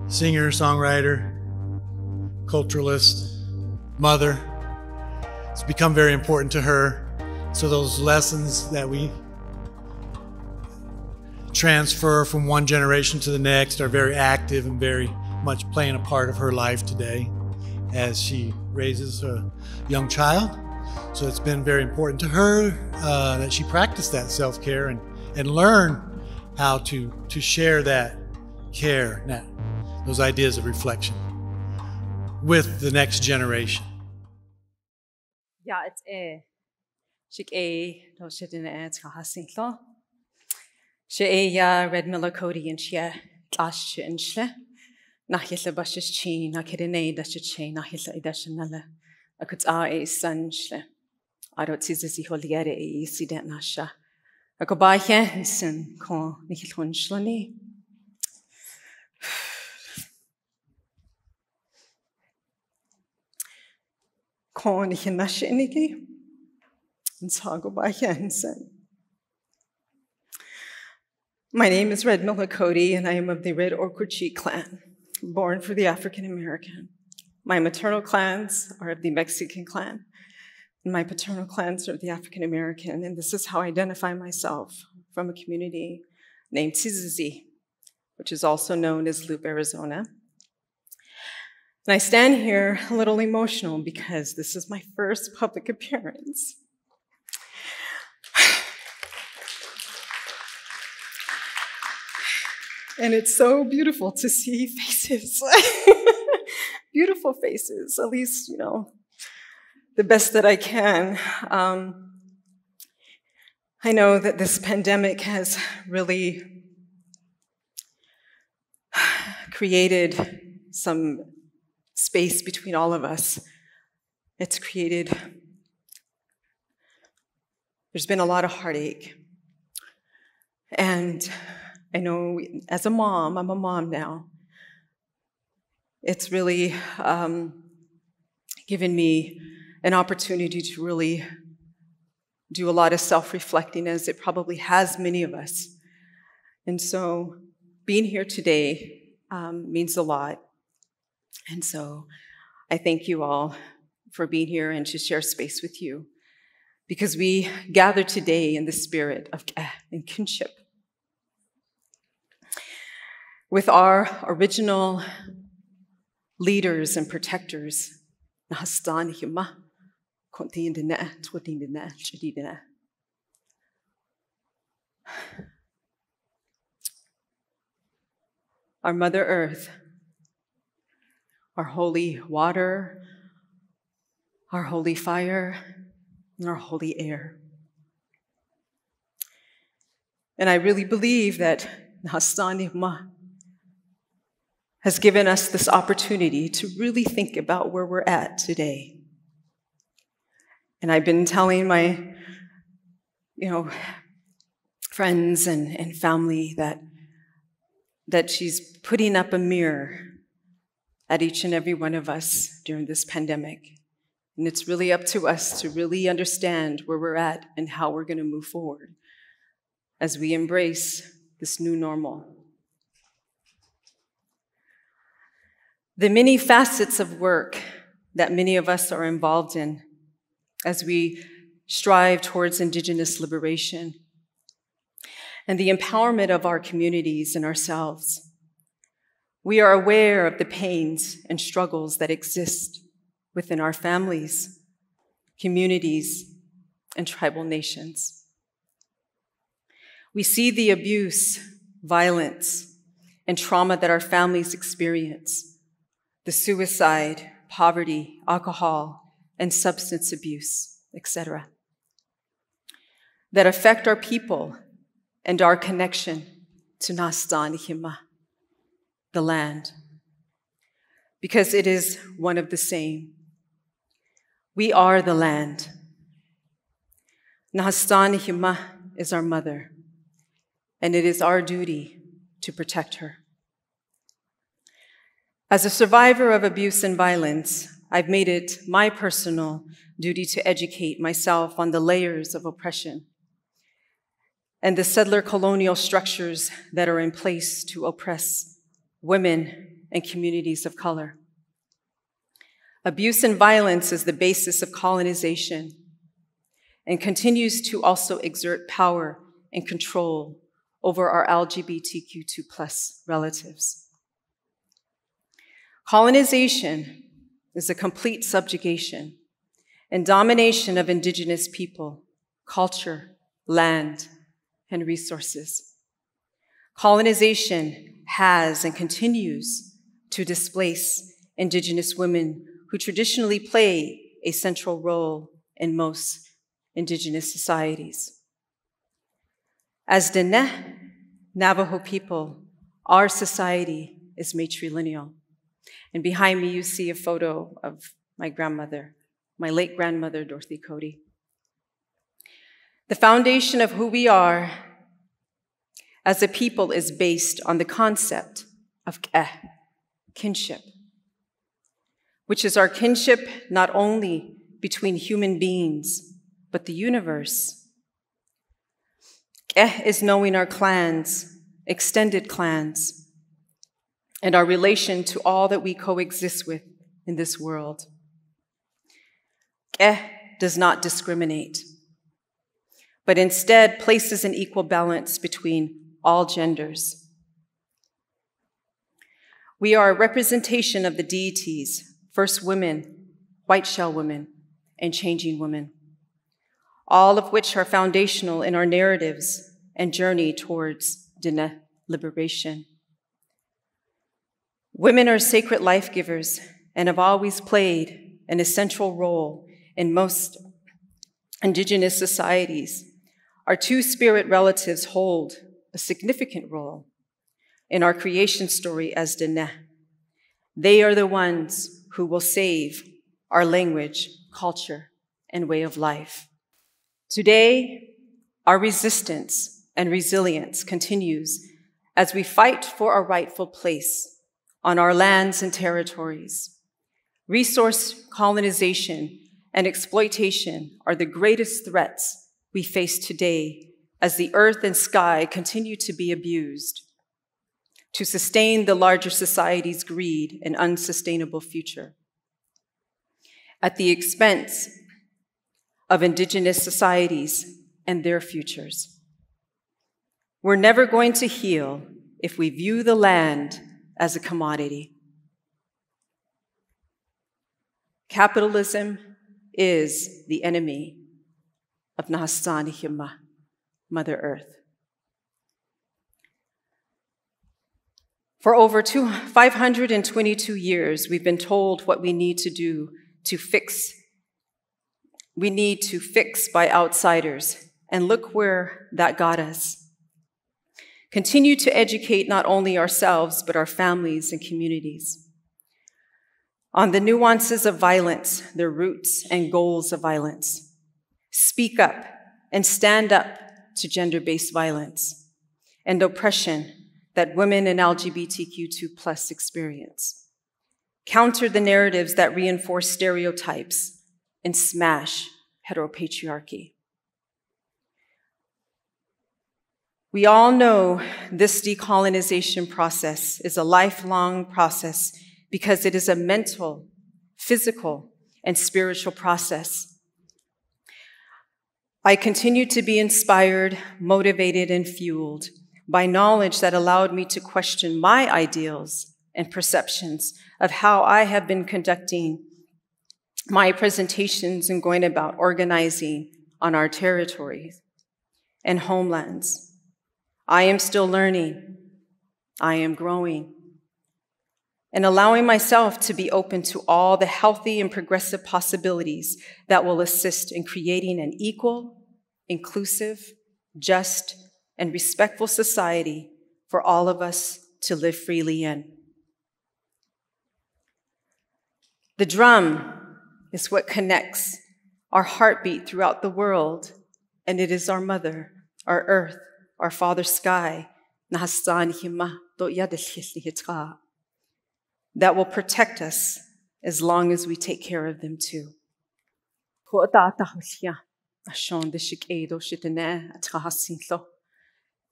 singer, songwriter, culturalist, mother. It's become very important to her. So those lessons that we transfer from one generation to the next are very active and very much playing a part of her life today as she raises a young child. So it's been very important to her that she practice that self-care and learn how to share that care, those ideas of reflection with the next generation. Yeah, it's she no she didn't answer hasinglo. She Radmilla Cody and she clash and she nachyla bashes chi nakirine that she nachyla idashanala a could a son she I don't see this holiere see that nasha a go by henson con nikilhun shlani con nikinashiniki and so go by henson. My name is Radmilla Cody, and I am of the Red Orcuchi clan, born for the African American. My maternal clans are of the Mexican clan, and my paternal clans are of the African American, and this is how I identify myself from a community named Tizizi, which is also known as Loop, Arizona. And I stand here a little emotional because this is my first public appearance. And it's so beautiful to see faces, beautiful faces, at least, you know, the best that I can. I know that this pandemic has really created some space between all of us. It's created, there's been a lot of heartache. And I know as a mom, I'm a mom now, it's really given me an opportunity to really do a lot of self-reflecting, as it probably has many of us. And so being here today means a lot. And so I thank you all for being here and to share space with you, because we gather today in the spirit of and kinship, with our original leaders and protectors. Our Mother Earth, our holy water, our holy fire, and our holy air. And I really believe that has given us this opportunity to really think about where we're at today. And I've been telling my, friends and family that she's putting up a mirror at each and every one of us during this pandemic. And it's really up to us to really understand where we're at and how we're going to move forward as we embrace this new normal. The many facets of work that many of us are involved in as we strive towards Indigenous liberation and the empowerment of our communities and ourselves. We are aware of the pains and struggles that exist within our families, communities, and tribal nations. We see the abuse, violence, and trauma that our families experience, the suicide, poverty, alcohol, and substance abuse, etc., that affect our people and our connection to Nastan, the land, because it is one of the same. We are the land. Nastan is our mother, and it is our duty to protect her. As a survivor of abuse and violence, I've made it my personal duty to educate myself on the layers of oppression and the settler colonial structures that are in place to oppress women, and communities of color. Abuse and violence is the basis of colonization and continues to also exert power and control over our LGBTQ2+ relatives. Colonization is a complete subjugation and domination of indigenous people, culture, land, and resources. Colonization has and continues to displace indigenous women who traditionally play a central role in most indigenous societies. As the Navajo people, our society is matrilineal. And behind me, you see a photo of my grandmother, my late grandmother, Dorothy Cody. The foundation of who we are as a people is based on the concept of kinship, which is our kinship not only between human beings, but the universe. Is knowing our clans, extended clans, and our relation to all that we coexist with in this world. Does not discriminate, but instead places an equal balance between all genders. We are a representation of the deities, first women, white shell women, and changing women, all of which are foundational in our narratives and journey towards Dine liberation. Women are sacred life givers and have always played an essential role in most indigenous societies. Our two-spirit relatives hold a significant role in our creation story as Dine. They are the ones who will save our language, culture, and way of life. Today, our resistance and resilience continues as we fight for our rightful place on our lands and territories. Resource colonization and exploitation are the greatest threats we face today as the earth and sky continue to be abused to sustain the larger society's greed and unsustainable future at the expense of indigenous societies and their futures. We're never going to heal if we view the land as a commodity. Capitalism is the enemy of Shimaá, Mother Earth. For over 522 years, we've been told what we need to do to fix. We need to fix by outsiders, and look where that got us. Continue to educate not only ourselves, but our families and communities on the nuances of violence, their roots and goals of violence. Speak up and stand up to gender-based violence and oppression that women and LGBTQ2+ experience. Counter the narratives that reinforce stereotypes and smash heteropatriarchy. We all know this decolonization process is a lifelong process because it is a mental, physical, and spiritual process. I continue to be inspired, motivated, and fueled by knowledge that allowed me to question my ideals and perceptions of how I have been conducting my presentations and going about organizing on our territories and homelands. I am still learning. I am growing and allowing myself to be open to all the healthy and progressive possibilities that will assist in creating an equal, inclusive, just, and respectful society for all of us to live freely in. The drum is what connects our heartbeat throughout the world, and it is our mother, our earth, our father sky, that will protect us as long as we take care of them too.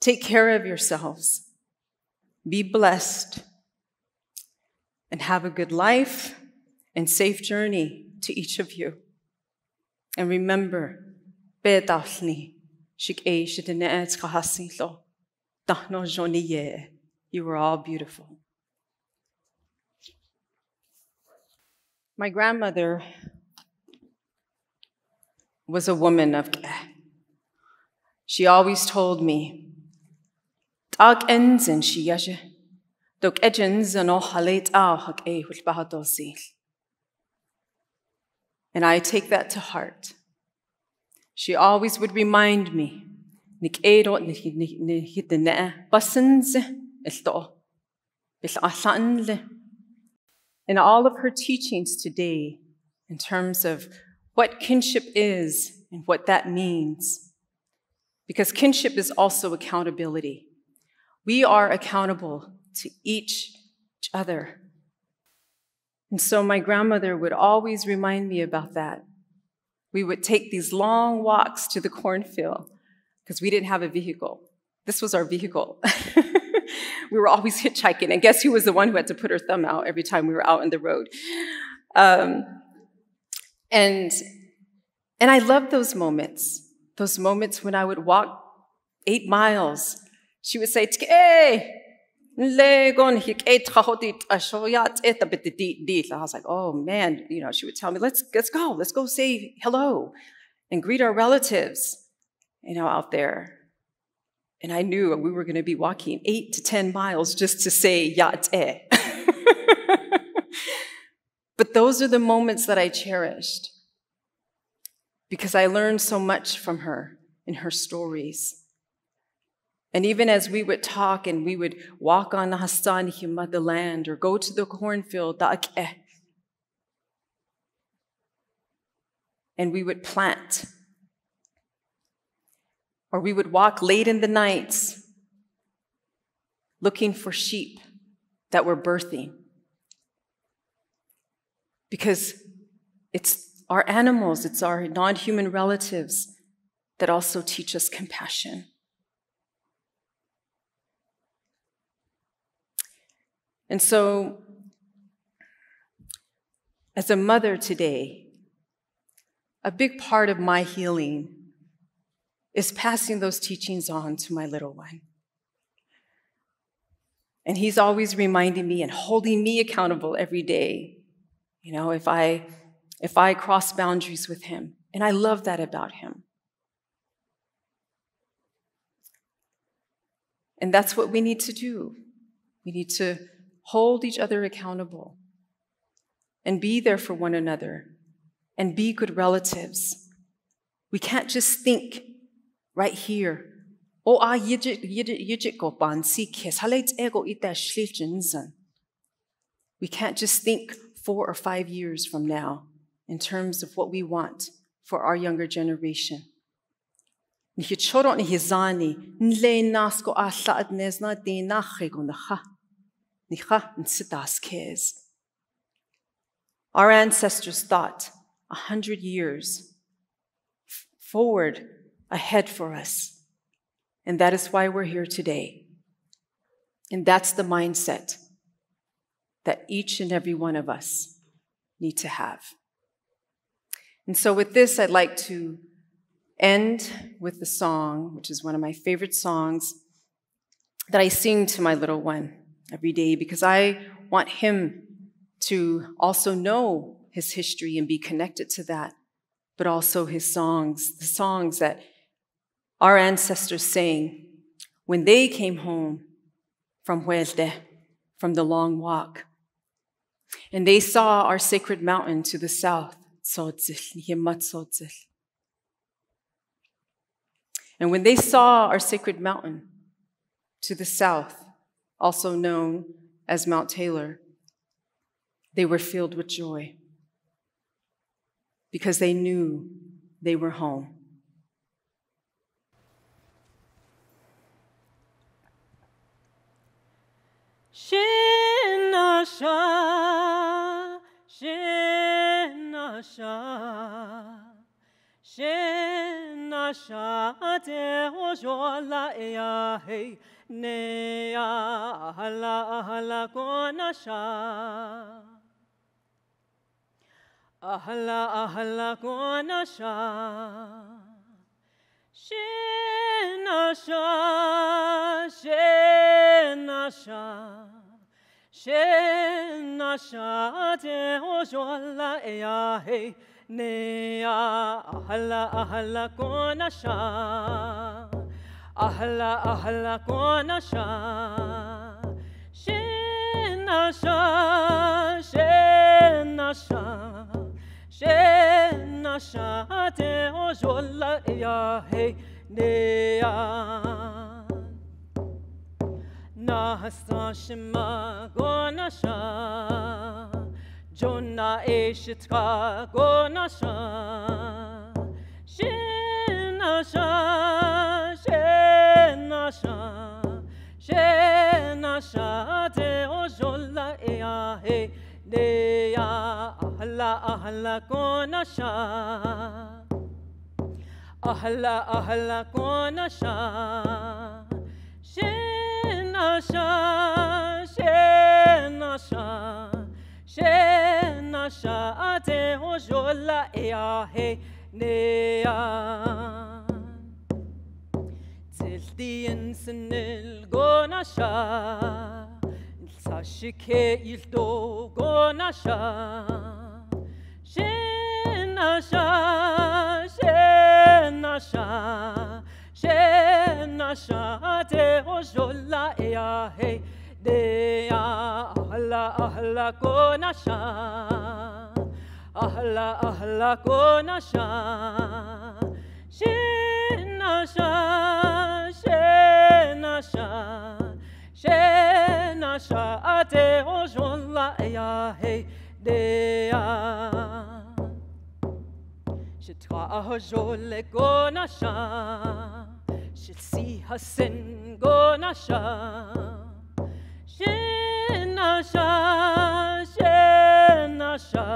Take care of yourselves. Be blessed. And have a good life and safe journey to each of you. And remember, you were all beautiful. My grandmother was a woman of Ke. She always told me, "Tag enzen she yaje, dok ejens no halet au hak e hulbahadosil." And I take that to heart. She always would remind me, "Nik edo ni hitene basens elto, bil asanle." In all of her teachings today, in terms of what kinship is and what that means. Because kinship is also accountability. We are accountable to each other. And so my grandmother would always remind me about that. We would take these long walks to the cornfield because we didn't have a vehicle. This was our vehicle. We were always hitchhiking. And guess who was the one who had to put her thumb out every time we were out on the road? And I loved those moments when I would walk 8 miles. She would say, I was like, oh man, she would tell me, let's go say hello and greet our relatives, out there. And I knew we were going to be walking 8 to 10 miles just to say yate. But those are the moments that I cherished because I learned so much from her in her stories. And even as we would talk and we would walk on the land or go to the cornfield, and we would plant, or we would walk late in the nights looking for sheep that were birthing. Because it's our animals, it's our non-human relatives that also teach us compassion. And so, as a mother today, a big part of my healing is passing those teachings on to my little one. And he's always reminding me and holding me accountable every day, if I cross boundaries with him. And I love that about him. And that's what we need to do. We need to hold each other accountable and be there for one another and be good relatives. We can't just think right here. We can't just think 4 or 5 years from now in terms of what we want for our younger generation. Our ancestors thought 100 years forward ahead for us. And that is why we're here today. And that's the mindset that each and every one of us need to have. And so with this, I'd like to end with the song, which is one of my favorite songs that I sing to my little one every day because I want him to also know his history and be connected to that, but also his songs, the songs that our ancestors sang when they came home from Huelde, from the long walk. And they saw our sacred mountain to the south, and when they saw our sacred mountain to the south, also known as Mount Taylor, they were filled with joy because they knew they were home. Shinasha, te o jola ea hei ne ala ahla konasha. Ahla konasha. Shenasha, shenasha. Shenasha te ojola ea hey nea ahla konasha. Ahla konasha. Shenasha, shenasha. Shenasha te ojola ea hey nea. Nahasa Shimaá gonasha. Jonna eshitra gonasha. Shenasha, shenasha. Shenasha te ojola ea hey nea ahla konasha. Ahla konasha. Shenasha, shenasha. Shenasha te ojola ea hey nea. Zildian sinil gonasha. Sashike ildo gonasha. Shenasha, shenasha. Shenasha te ojola ea hey nea ahla konasha. Ahla konasha. Shenasha, shenasha. Shenasha te ojola ea hey nea. Shitra ahojole gonasha. Shitsi hasen gonasha. Shenasha, shenasha.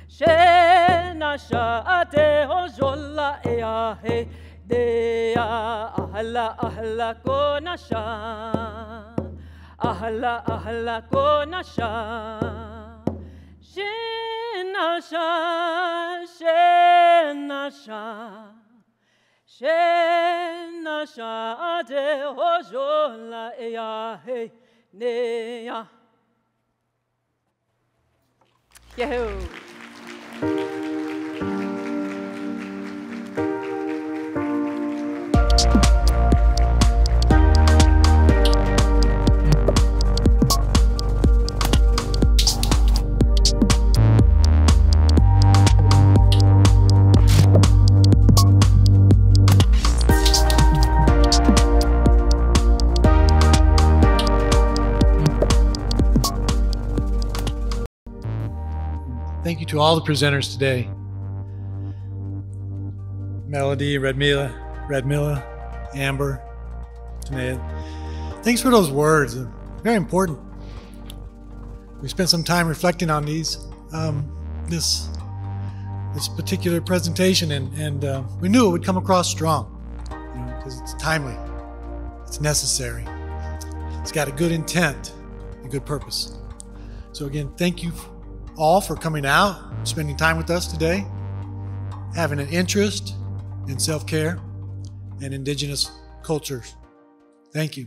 Shenasha te ojola ea hey nea ahla konasha. Ahla konasha. Shenasha, shenasha. Shenasha te ojola ea hey nea. Yahoo! Thank you to all the presenters today. Melody, Radmilla, Amber, Tanea. Thanks for those words. Very important. We spent some time reflecting on these, this particular presentation, and we knew it would come across strong, because it's timely, it's necessary, it's got a good intent, a good purpose. So again, thank you all for coming out, spending time with us today, having an interest in self-care and indigenous cultures. Thank you.